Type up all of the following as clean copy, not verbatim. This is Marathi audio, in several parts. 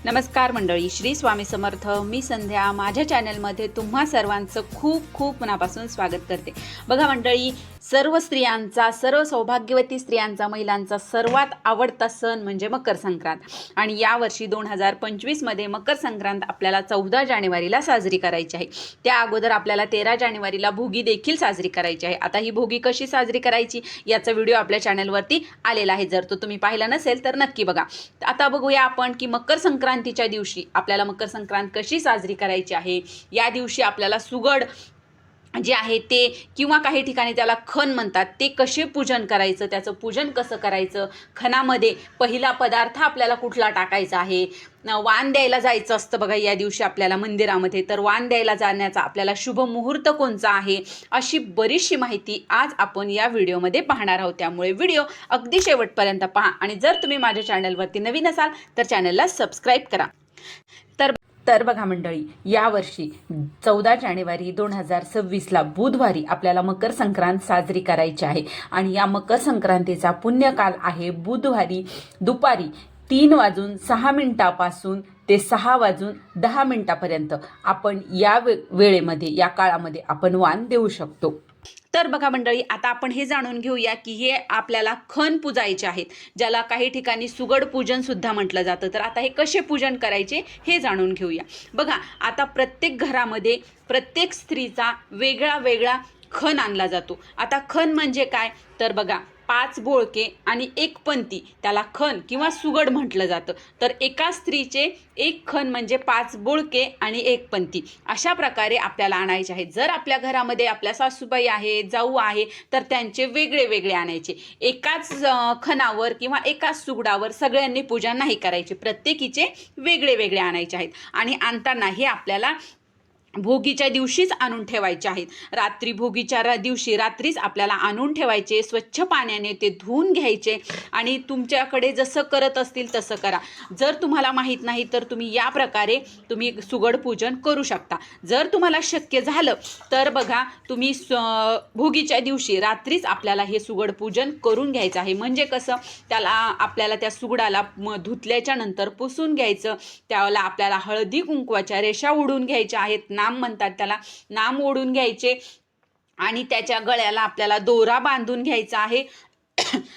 नमस्कार मंडळी, श्री स्वामी समर्थ. मी संध्या. माझ्या चॅनलमध्ये तुम्हा सर्वांचं खूप खूप मनापासून स्वागत करते. बघा मंडळी, सर्व स्त्रियांचा, सर्व सौभाग्यवती स्त्रियांचा, महिलांचा सर्वात आवडता सण म्हणजे मकर संक्रांत. आणि यावर्षी 2025मध्ये मकर संक्रांत आपल्याला 14 जानेवारीला साजरी करायची आहे. त्या अगोदर आपल्याला 13 जानेवारीला भोगी देखील साजरी करायची आहे. आता ही भोगी कशी साजरी करायची याचा व्हिडिओ आपल्या चॅनलवरती आलेला आहे. जर तो तुम्ही पाहिला नसेल तर नक्की बघा. आता बघूया आपण की मकर संक्रांतीच्या दिवशी आपल्याला मकर संक्रांत कशी साजरी करायची आहे. या दिवशी आपल्याला सुगड जे आहे ते, किंवा काही ठिकाणी त्याला खण म्हणतात, ते कसे पूजन करायचं, त्याचं पूजन कसं करायचं, खणामध्ये पहिला पदार्थ आपल्याला कुठला टाकायचा आहे, वाण द्यायला जायचं असतं बघा या दिवशी आपल्याला मंदिरामध्ये, तर वाण द्यायला जाण्याचा आपल्याला शुभ मुहूर्त कोणचा आहे, अशी बरीचशी माहिती आज आपण या व्हिडिओमध्ये पाहणार आहोत. त्यामुळे व्हिडिओ अगदी शेवटपर्यंत पहा. आणि जर तुम्ही माझ्या चॅनलवरती नवीन असाल तर चॅनलला सबस्क्राईब करा. तर बघा मंडळी, यावर्षी 14 जानेवारी 2026ला बुधवारी आपल्याला मकर संक्रांत साजरी करायची आहे. आणि या मकर संक्रांतीचा पुण्यकाल आहे बुधवारी दुपारी 3:06 ते 6:10 आपण या वेळेमध्ये, या काळामध्ये आपण वाण देऊ शकतो. तर बघा मंडळी, आता आपण हे जाणून घेऊया की हे आपल्याला खण पूजायचे आहेत, ज्याला काही ठिकाणी सुगड पूजन सुद्धा म्हटलं जातं. तर आता हे कसे पूजन करायचे हे जाणून घेऊया. बघा, आता प्रत्येक घरामध्ये प्रत्येक स्त्रीचा वेगळा वेगळा खण आणला जातो. आता खण म्हणजे काय, तर बघा, 5 बोळके आणि 1 पंती, त्याला खण किंवा सुगड म्हटलं जातं. तर एका स्त्रीचे 1 खण म्हणजे 5 बोळके आणि 1 पंती, अशा प्रकारे आपल्याला आणायचे आहेत. जर आपल्या घरामध्ये आपल्या सासूबाई आहे, जाऊ आहे, तर त्यांचे वेगळे वेगळे आणायचे. एकाच खणावर किंवा एकाच सुगडावर सगळ्यांनी पूजा नाही करायची, प्रत्येकीचे वेगळे वेगळे आणायचे आहेत. आणि आणताना हे आपल्याला भोगीच्या दिवशीच आणून ठेवायचे आहेत. रात्री भोगीच्या दिवशी रात्रीच आपल्याला आणून ठेवायचे, स्वच्छ पाण्याने ते धुवून घ्यायचे. आणि तुमच्याकडे जसं करत असतील तसं करा. जर तुम्हाला माहीत नाही तर तुम्ही या प्रकारे तुम्ही सुगड पूजन करू शकता. जर तुम्हाला शक्य झालं तर बघा, तुम्ही भोगीच्या दिवशी रात्रीच आपल्याला हे सुगड पूजन करून घ्यायचं आहे. म्हणजे कसं, त्याला आपल्याला त्या सुगडाला धुतल्याच्या नंतर पुसून घ्यायचं. त्याला आपल्याला हळदी कुंकवाच्या रेषा ओढून घ्यायच्या आहेत, नाम म्हणतात त्याला, नाम ओढून घ्यायचे. आणि त्याच्या गळ्याला आपल्याला दोरा बांधून घ्यायचा आहे.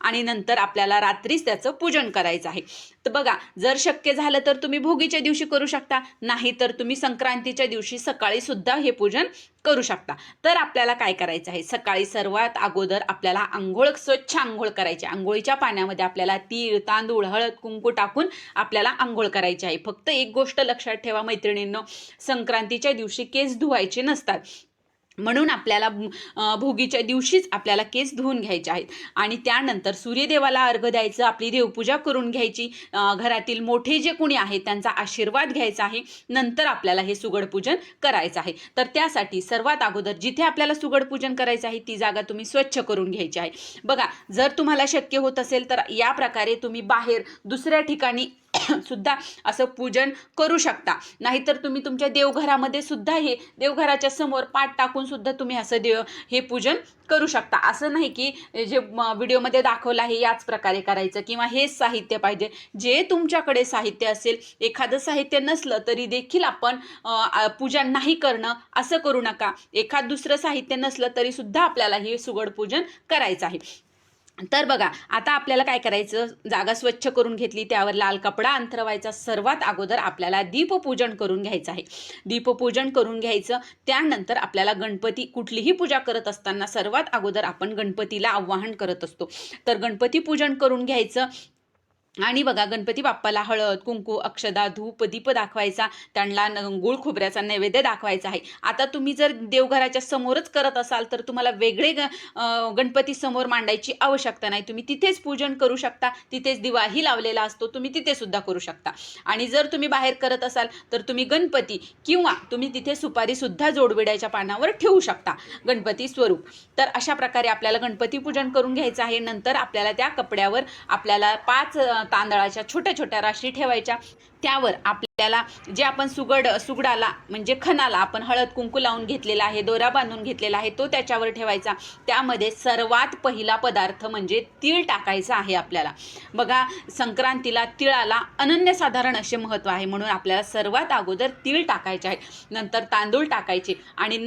आणि नंतर आपल्याला रात्रीच त्याचं पूजन करायचं आहे. तर बघा, जर शक्य झालं तर तुम्ही भोगीच्या दिवशी करू शकता, नाही तर तुम्ही संक्रांतीच्या दिवशी सकाळी सुद्धा हे पूजन करू शकता. तर आपल्याला काय करायचं आहे, सकाळी सर्वात अगोदर आपल्याला स्वच्छ आंघोळ करायची. आंघोळीच्या पाण्यामध्ये आपल्याला तीळ, तांदूळ, हळद, कुंकू टाकून आपल्याला आंघोळ करायची आहे. फक्त एक गोष्ट लक्षात ठेवा मैत्रिणींनो, संक्रांतीच्या दिवशी केस धुवायचे नसतात. म्हणून आपल्याला भोगीच्या दिवशीच आपल्याला केस धुवून घ्यायचे आहेत. आणि त्यानंतर सूर्यदेवाला अर्घ्य द्यायचं, आपली देवपूजा करून घ्यायची, घरातील मोठे जे कोणी आहेत त्यांचा आशीर्वाद घ्यायचा आहे. नंतर आपल्याला हे सुगड पूजन करायचं आहे. तर त्यासाठी सर्वात अगोदर जिथे आपल्याला सुगड पूजन करायचं आहे ती जागा तुम्ही स्वच्छ करून घ्यायची आहे. बघा, जर तुम्हाला शक्य होत असेल तर या प्रकारे तुम्ही बाहेर दुसऱ्या ठिकाणी सुद्धा असं पूजन करू शकता. नाहीतर तुम्ही तुमच्या देवघरामध्ये सुद्धा, हे देवघराच्या समोर पाट टाकून सुद्धा तुम्ही असं हे पूजन करू शकता. असं नाही की जे व्हिडिओमध्ये दाखवलं आहे याच प्रकारे करायचं किंवा हेच साहित्य पाहिजे. जे तुमच्याकडे साहित्य असेल, एखादं साहित्य नसलं तरी देखील आपण पूजन नाही करणं असं करू नका. एखाद दुसरं साहित्य नसलं तरी सुद्धा आपल्याला हे सुगड पूजन करायचं आहे. तर बघा, आता आपल्याला काय करायचं, जागा स्वच्छ करून घेतली, त्यावर लाल कपडा अंथरवायचा. सर्वात अगोदर आपल्याला दीपपूजन करून घ्यायचं आहे. दीपपूजन करून घ्यायचं. त्यानंतर आपल्याला गणपती, कुठलीही पूजा करत असताना सर्वात अगोदर आपण गणपतीला आवाहन करत असतो. तर गणपती पूजन करून घ्यायचं. आणि बघा, गणपती बाप्पाला हळद, कुंकू, अक्षदा, धूप, दीप दाखवायचा. त्यांना गुळ खोबऱ्याचा नैवेद्य दाखवायचा आहे. आता तुम्ही जर देवघराच्या समोरच करत असाल तर तुम्हाला वेगळे गणपती समोर मांडायची आवश्यकता नाही. तुम्ही तिथेच पूजन करू शकता. तिथेच दिवाही लावलेला असतो, तुम्ही तिथे सुद्धा करू शकता. आणि जर तुम्ही बाहेर करत असाल तर तुम्ही गणपती, किंवा तुम्ही तिथे सुपारी सुद्धा जोडविड्याच्या पानावर ठेवू शकता, गणपती स्वरूप. तर अशा प्रकारे आपल्याला गणपती पूजन करून घ्यायचं आहे. नंतर आपल्याला त्या कपड्यावर आपल्याला 5 तांदळाच्या छोट्या छोट्या राशी ठेवायच्या. त्यावर आपल्याला जे आपण सुगडाला म्हणजे खणाला आपण हळद कुंकू लावून घेतलेला आहे, दोरा बांधून घेतलेला आहे, तो त्याच्यावर ठेवायचा. त्यामध्ये सर्वात पहिला पदार्थ म्हणजे तीळ टाकायचा आहे आपल्याला. बघा, संक्रांतीला तिळाला अनन्यसाधारण असे महत्त्व आहे, म्हणून आपल्याला सर्वात अगोदर तीळ टाकायचे आहे, नंतर तांदूळ टाकायचे आणि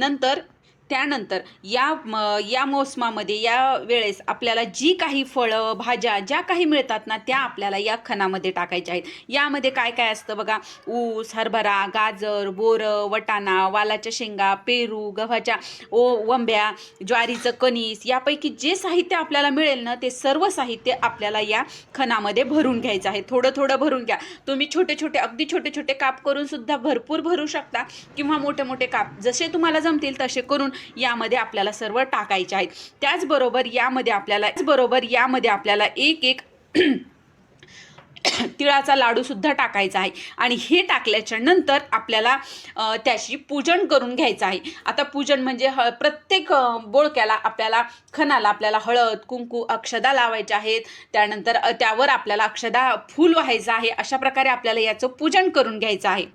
त्यानंतर या मोसमामध्ये या वेळेस आपल्याला जी काही फळं भाज्या ज्या काही मिळतात ना त्या आपल्याला या खणामध्ये टाकायच्या आहेत. यामध्ये काय काय असतं बघा, ऊस, हरभरा, गाजर, बोरं, वटाणा, वालाच्या शेंगा, पेरू, गव्हाच्या वंब्या, ज्वारीचं कणीस, यापैकी जे साहित्य आपल्याला मिळेल ना ते सर्व साहित्य आपल्याला या खणामध्ये भरून घ्यायचं आहे. थोडं थोडं भरून घ्या. तुम्ही अगदी छोटे छोटे काप करून सुद्धा भरपूर भरू शकता किंवा मोठे मोठे काप जसे तुम्हाला जमतील तसे करून यामध्ये आपल्याला सर्व टाकायचे आहेत. त्याचबरोबर यामध्ये आपल्याला एक तिळाचा लाडू सुद्धा टाकायचा आहे आणि हे टाकल्याच्या नंतर आपल्याला त्याची पूजन करून घ्यायचं आहे. आता पूजन म्हणजे प्रत्येक बोळक्याला खणाला आपल्याला हळद कुंकू अक्षदा लावायच्या आहेत. त्यानंतर त्यावर आपल्याला अक्षदा फूल व्हायचं आहे. अशा प्रकारे आपल्याला याचं पूजन करून घ्यायचं आहे.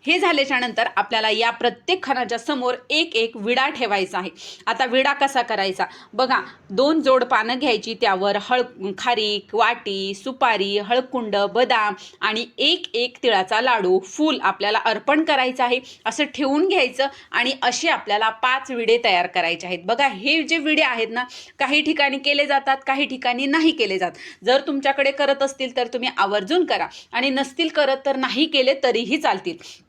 हे झाल्याच्या नंतर आपल्याला या प्रत्येक खणाच्या समोर एक विडा ठेवायचा आहे. आता विडा कसा करायचा बघा, 2 जोड पानं घ्यायची, त्यावर खारीक, वाटी, सुपारी, हळकुंड, बदाम आणि एक तिळाचा लाडू फूल आपल्याला अर्पण करायचं आहे. असं ठेवून घ्यायचं आणि असे आपल्याला 5 विडे तयार करायचे आहेत. बघा, हे जे विडे आहेत ना काही ठिकाणी केले जातात, काही ठिकाणी नाही केले जात. जर तुमच्याकडे करत असतील तर तुम्ही आवर्जून करा आणि नसतील करत तर नाही केले तरीही चालतील.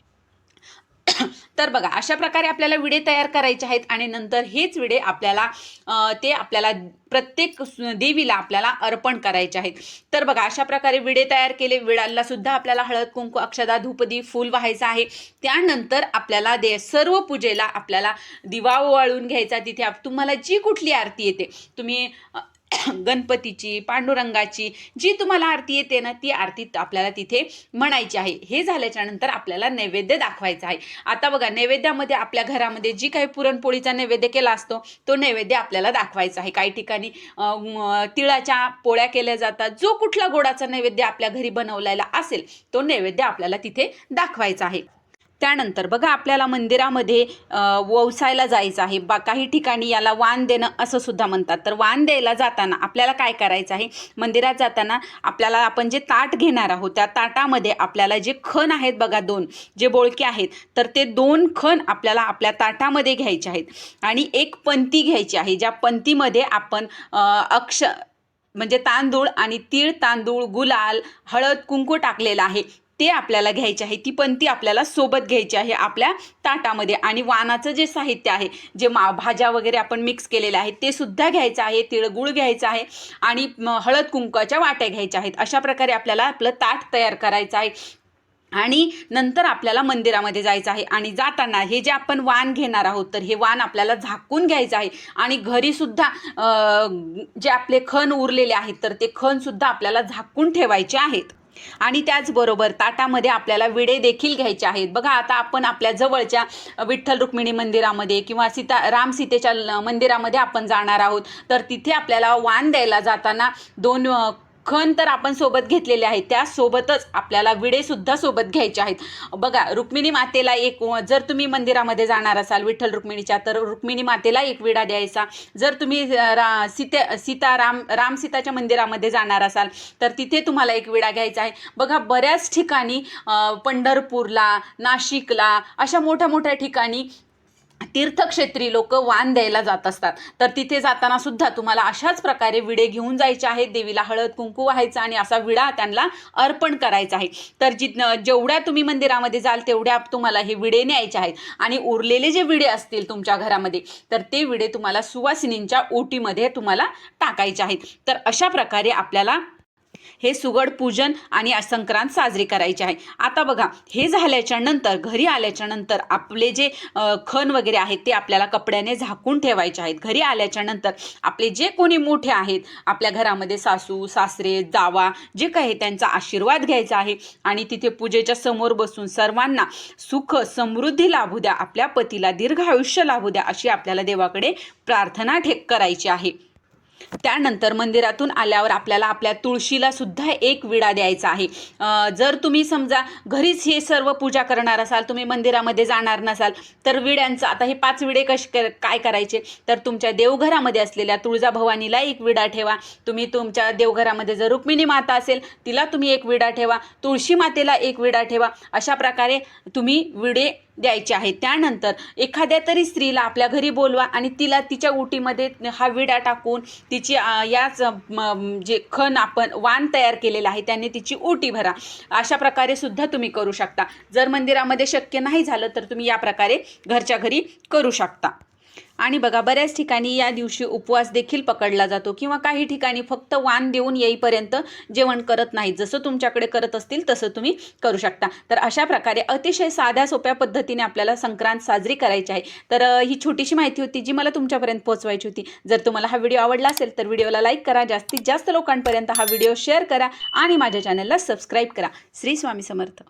तर बघा, अशा प्रकारे आपल्याला विडे तयार करायचे आहेत आणि नंतर हेच विडे आपल्याला प्रत्येक देवीला आपल्याला अर्पण करायचे आहेत. तर बघा, अशा प्रकारे विडे तयार केले. विडाला सुद्धा आपल्याला हळद कुंकू अक्षदा धूपदीप फूल व्हायचं आहे. त्यानंतर आपल्याला सर्व पूजेला आपल्याला दिवा ओवाळून घ्यायचा. तिथे तुम्हाला जी कुठली आरती येते, तुम्ही गणपतीची, पांडुरंगाची, जी तुम्हाला आरती येते ना ती आरती आपल्याला तिथे म्हणायची आहे. हे झाल्याच्या नंतर आपल्याला नैवेद्य दाखवायचा आहे. आता बघा, नैवेद्यामध्ये आपल्या घरामध्ये जी काही पुरणपोळीचा नैवेद्य केला असतो तो नैवेद्य आपल्याला दाखवायचा आहे. काही ठिकाणी तिळाच्या पोळ्या केल्या जातात. जो कुठला गोडाचा नैवेद्य आपल्या घरी बनवलेला असेल तो नैवेद्य आपल्याला तिथे दाखवायचा आहे. त्यानंतर बघा, आपल्याला मंदिरामध्ये वसायला जायचं आहे. काही ठिकाणी याला वाण देणं असं सुद्धा म्हणतात. तर वाण द्यायला जाताना आपल्याला काय करायचं आहे, मंदिरात जाताना आपल्याला आपण जे ताट घेणार आहोत त्या ताटामध्ये आपल्याला जे खण आहेत बघा, 2 जे बोळके आहेत, तर ते 2 खण आपल्याला आपल्या ताटामध्ये घ्यायचे आहेत आणि एक पंती घ्यायची आहे. ज्या पंतीमध्ये आपण म्हणजे तांदूळ आणि तीळ, तांदूळ, गुलाल, हळद कुंकू टाकलेलं आहे ते आपल्याला घ्यायचे आहे. ती पंती आपल्याला सोबत घ्यायची आहे आपल्या ताटामध्ये. आणि वाणाचं जे साहित्य आहे, जे भाज्या वगैरे आपण मिक्स केलेले आहेत ते सुद्धा घ्यायचं आहे. तिळगुळ घ्यायचं आहे आणि हळद कुंकवाच्या वाट्या घ्यायच्या आहेत. अशा प्रकारे आपल्याला आपलं ताट तयार करायचं आहे. आणि नंतर आपल्याला मंदिरामध्ये जायचं आहे आणि जाताना हे जे आपण वाण घेणार आहोत तर हे वाण आपल्याला झाकून घ्यायचं आहे. आणि घरी सुद्धा जे आपले खण उरलेले आहेत तर ते खण सुद्धा आपल्याला झाकून ठेवायचे आहेत. आणि त्याचबरोबर ताटामध्ये आपल्याला विडे देखील घ्यायचे आहेत. बघा, आता आपण आपल्या जवळच्या विठ्ठल रुक्मिणी मंदिरामध्ये किंवा राम सीतेच्या मंदिरामध्ये आपण जाणार आहोत. तर तिथे आपल्याला वाण द्यायला जाताना 2 खण तर आपण सोबत घेतलेले आहेत, त्यासोबतच आपल्याला विडे सुद्धा सोबत घ्यायचे आहेत. बघा, रुक्मिणी मातेला जर तुम्ही मंदिरामध्ये जाणार असाल विठ्ठल रुक्मिणीच्या तर रुक्मिणी मातेला एक विडा द्यायचा. जर तुम्ही राम सीताच्या मंदिरामध्ये जाणार असाल तर तिथे तुम्हाला एक विडा घ्यायचा आहे. बघा, बऱ्याच ठिकाणी पंढरपूरला, नाशिकला अशा मोठ्या मोठ्या ठिकाणी तीर्थक्षेत्री लोक वाण द्यायला जात असतात. तर तिथे जाताना सुद्धा तुम्हाला अशाच प्रकारे विडे घेऊन जायचे आहेत. देवीला हळद कुंकू व्हायचं आणि असा विडा त्यांना अर्पण करायचा आहे. तर जेवढ्या तुम्ही मंदिरामध्ये जाल तेवढ्या तुम्हाला हे विडे न्यायचे आहेत. आणि उरलेले जे विडे असतील तुमच्या घरामध्ये तर ते विडे तुम्हाला सुवासिनींच्या ओटीमध्ये तुम्हाला टाकायचे आहेत. तर अशा प्रकारे आपल्याला हे सुगड पूजन आणि संक्रांत साजरी करायची आहे. आता बघा, हे झाल्याच्या नंतर घरी आल्याच्या नंतर आपले जे खण वगैरे आहेत ते आपल्याला कपड्याने झाकून ठेवायचे आहेत. घरी आल्याच्या नंतर आपले जे कोणी मोठे आहेत आपल्या घरामध्ये, सासू सासरे जावा जे काही त्यांचा आशीर्वाद घ्यायचा आहे आणि तिथे पूजेच्या समोर बसून सर्वांना सुख समृद्धी लाभू द्या, आपल्या पतीला दीर्घ आयुष्य लाभू द्या अशी आपल्याला देवाकडे प्रार्थना करायची आहे. त्यानंतर मंदिरातून आल्यावर आपल्याला आपल्या तुळशीला सुद्धा एक विडा द्यायचा आहे. जर तुम्ही समजा घरीच हे सर्व पूजा करणार असाल, तुम्ही मंदिरामध्ये जाणार नसाल, तर विड्यांचं आता हे 5 विडे काय करायचे, तर तुमच्या देवघरामध्ये असलेल्या तुळजाभवानीला एक विडा ठेवा. तुम्ही तुमच्या देवघरामध्ये जर रुक्मिणी माता असेल तिला तुम्ही एक विडा ठेवा, तुळशी मातेला एक विडा ठेवा. अशा प्रकारे तुम्ही विडे द्यायचे आहे. त्यानंतर एखाद्या तरी स्त्रीला आपल्या घरी बोलवा आणि तिला तिच्या ओटीमध्ये हा विडा टाकून तिची याच जे खण आपण वाण तयार केलेलं आहे त्याने तिची ओटी भरा. अशा प्रकारे सुद्धा तुम्ही करू शकता. जर मंदिरामध्ये शक्य नाही झालं तर तुम्ही या प्रकारे घरच्या घरी करू शकता. आणि बघा बऱ्याच ठिकाणी या दिवशी उपवास देखील पकडला जातो किंवा काही ठिकाणी फक्त वाण देऊन येईपर्यंत जेवण करत नाही. जसं तुमच्याकडे करत असतील तसं तुम्ही करू शकता. तर अशा प्रकारे अतिशय साध्या सोप्या पद्धतीने आपल्याला संक्रांत साजरी करायची आहे. तर ही छोटीशी माहिती होती जी मला तुमच्यापर्यंत पोहोचवायची होती. जर तुम्हाला हा व्हिडिओ आवडला असेल तर व्हिडिओला लाईक करा, जास्तीत जास्त लोकांपर्यंत हा व्हिडिओ शेअर करा आणि माझ्या चॅनलला सबस्क्राईब करा. श्री स्वामी समर्थ.